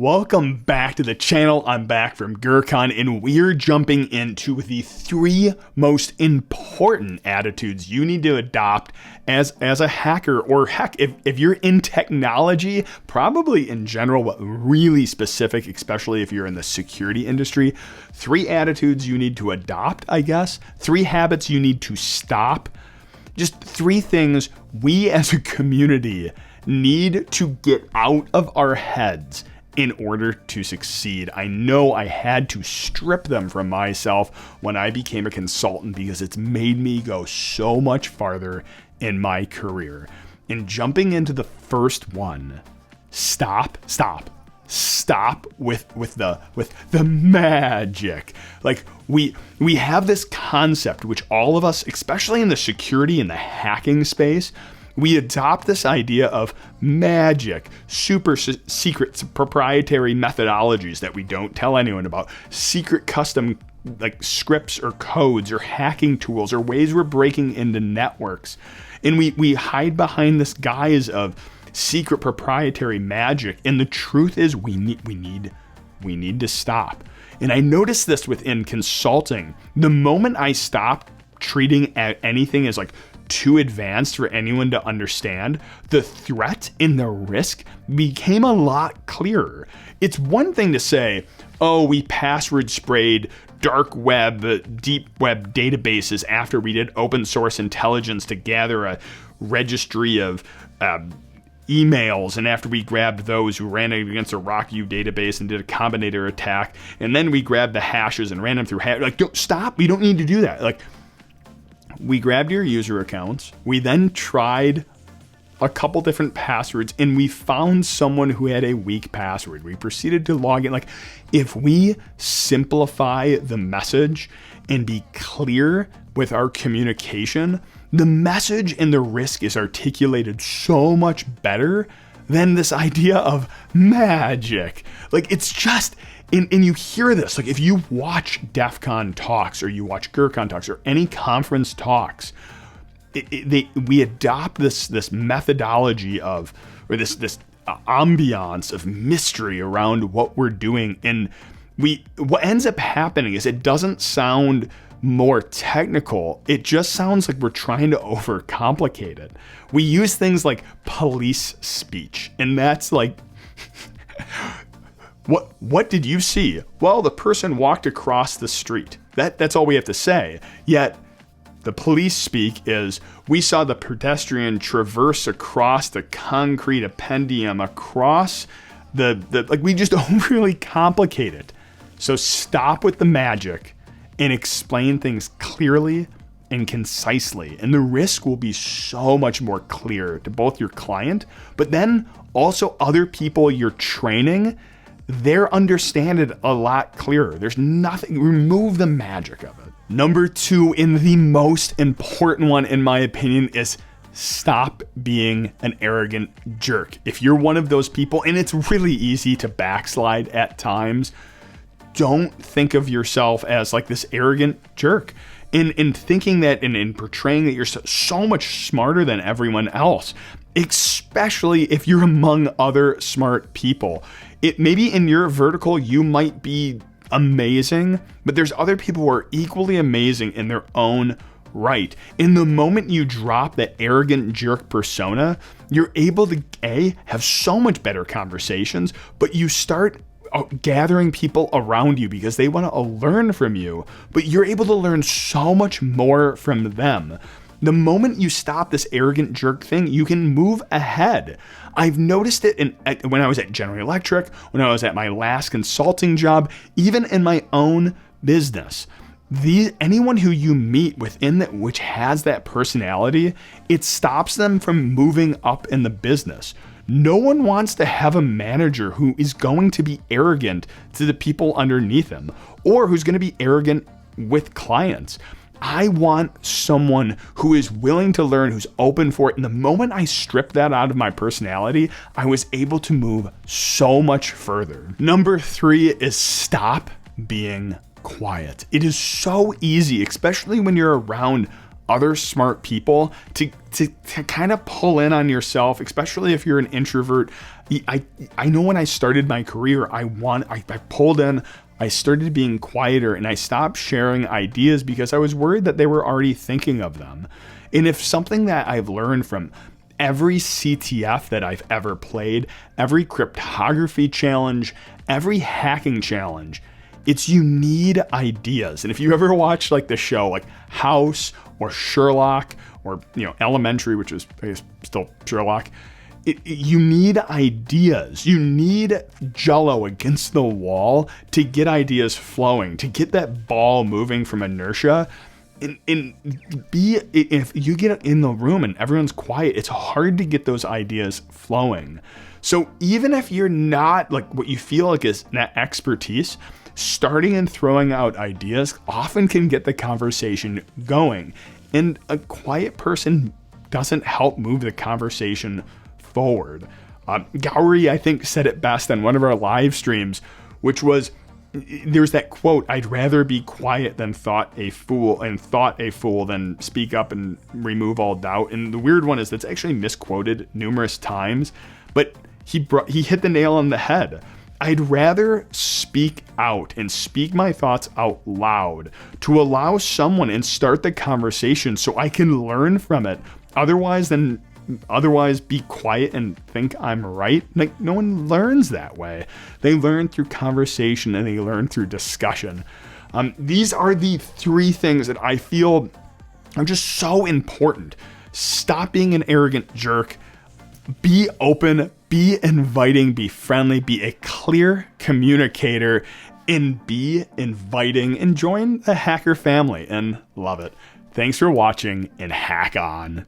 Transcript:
Welcome back to the channel. I'm back from Gurkhan, and we're jumping into the 3 most important attitudes you need to adopt as a hacker, or heck, if you're in technology, probably in general, but really specific, especially if you're in the security industry. 3 attitudes you need to adopt, I guess. 3 habits you need to stop. Just 3 things we as a community need to get out of our heads in order to succeed. I know I had to strip them from myself when I became a consultant because it's made me go so much farther in my career. And jumping into the first one, stop with the magic. Like we have this concept, which all of us, especially in the security and the hacking space, we adopt this idea of magic, super secret proprietary methodologies that we don't tell anyone about, secret custom like scripts or codes or hacking tools or ways we're breaking into networks. And we hide behind this guise of secret proprietary magic. And the truth is we need to stop. And I noticed this within consulting. The moment I stopped treating anything as like too advanced for anyone to understand, the threat and the risk became a lot clearer. It's one thing to say, oh, we password sprayed dark web, deep web databases after we did open source intelligence to gather a registry of emails, and after we grabbed those who ran it against a RockU database and did a combinator attack, and then we grabbed the hashes and ran them through like, don't stop, we don't need to do that. Like, we grabbed your user accounts. We then tried a couple different passwords, and we found someone who had a weak password. We proceeded to log in. Like, if we simplify the message and be clear with our communication, the message and the risk is articulated so much better than this idea of magic. Like, it's just, and you hear this, like if you watch DEF CON talks or you watch Gurkhan talks or any conference talks, we adopt this methodology of, or this ambiance of mystery around what we're doing. And what ends up happening is it doesn't sound more technical. It just sounds like we're trying to overcomplicate it. We use things like police speech, and that's like, what did you see? Well, the person walked across the street. That's all we have to say. Yet the police speak is, we saw the pedestrian traverse across the concrete appendium, across like, we just overly complicate it. So stop with the magic and explain things clearly and concisely. And the risk will be so much more clear to both your client, but then also other people you're training. They're understand it a lot clearer. There's nothing, remove the magic of it. Number 2, and the most important one in my opinion, is stop being an arrogant jerk. If you're one of those people, and it's really easy to backslide at times, don't think of yourself as like this arrogant jerk. In thinking that and in portraying that you're so much smarter than everyone else, especially if you're among other smart people. It maybe in your vertical, you might be amazing, but there's other people who are equally amazing in their own right. In the moment you drop that arrogant jerk persona, you're able to have so much better conversations, but you start gathering people around you because they want to learn from you, but you're able to learn so much more from them. The moment you stop this arrogant jerk thing, you can move ahead. I've noticed it when I was at General Electric, when I was at my last consulting job, even in my own business. Anyone who you meet within that, which has that personality, it stops them from moving up in the business. No one wants to have a manager who is going to be arrogant to the people underneath him, or who's going to be arrogant with clients. I want someone who is willing to learn, who's open for it. And the moment I stripped that out of my personality, I was able to move so much further. Number 3 is stop being quiet. It is so easy, especially when you're around other smart people to kind of pull in on yourself, especially if you're an introvert. I know when I started my career, I pulled in, I started being quieter, and I stopped sharing ideas because I was worried that they were already thinking of them. And if something that I've learned from every CTF that I've ever played, every cryptography challenge, every hacking challenge, it's you need ideas. And if you ever watch like the show like House or Sherlock or Elementary, which is I guess still Sherlock, you need ideas. You need Jell-O against the wall to get ideas flowing, to get that ball moving from inertia. If you get in the room and everyone's quiet, it's hard to get those ideas flowing. So even if you're not like what you feel like is not expertise, starting and throwing out ideas often can get the conversation going. And a quiet person doesn't help move the conversation forward. Gowrie, I think, said it best on one of our live streams, which was, there's that quote, "I'd rather be quiet than thought a fool than speak up and remove all doubt." And the weird one is that's actually misquoted numerous times, but he hit the nail on the head. I'd rather speak out and speak my thoughts out loud to allow someone and start the conversation so I can learn from it. Otherwise be quiet and think I'm right. Like, no one learns that way. They learn through conversation and they learn through discussion. These are the three things that I feel are just so important. Stop being an arrogant jerk. Be open, be inviting, be friendly, be a clear communicator, and be inviting, and join the hacker family and love it. Thanks for watching, and hack on.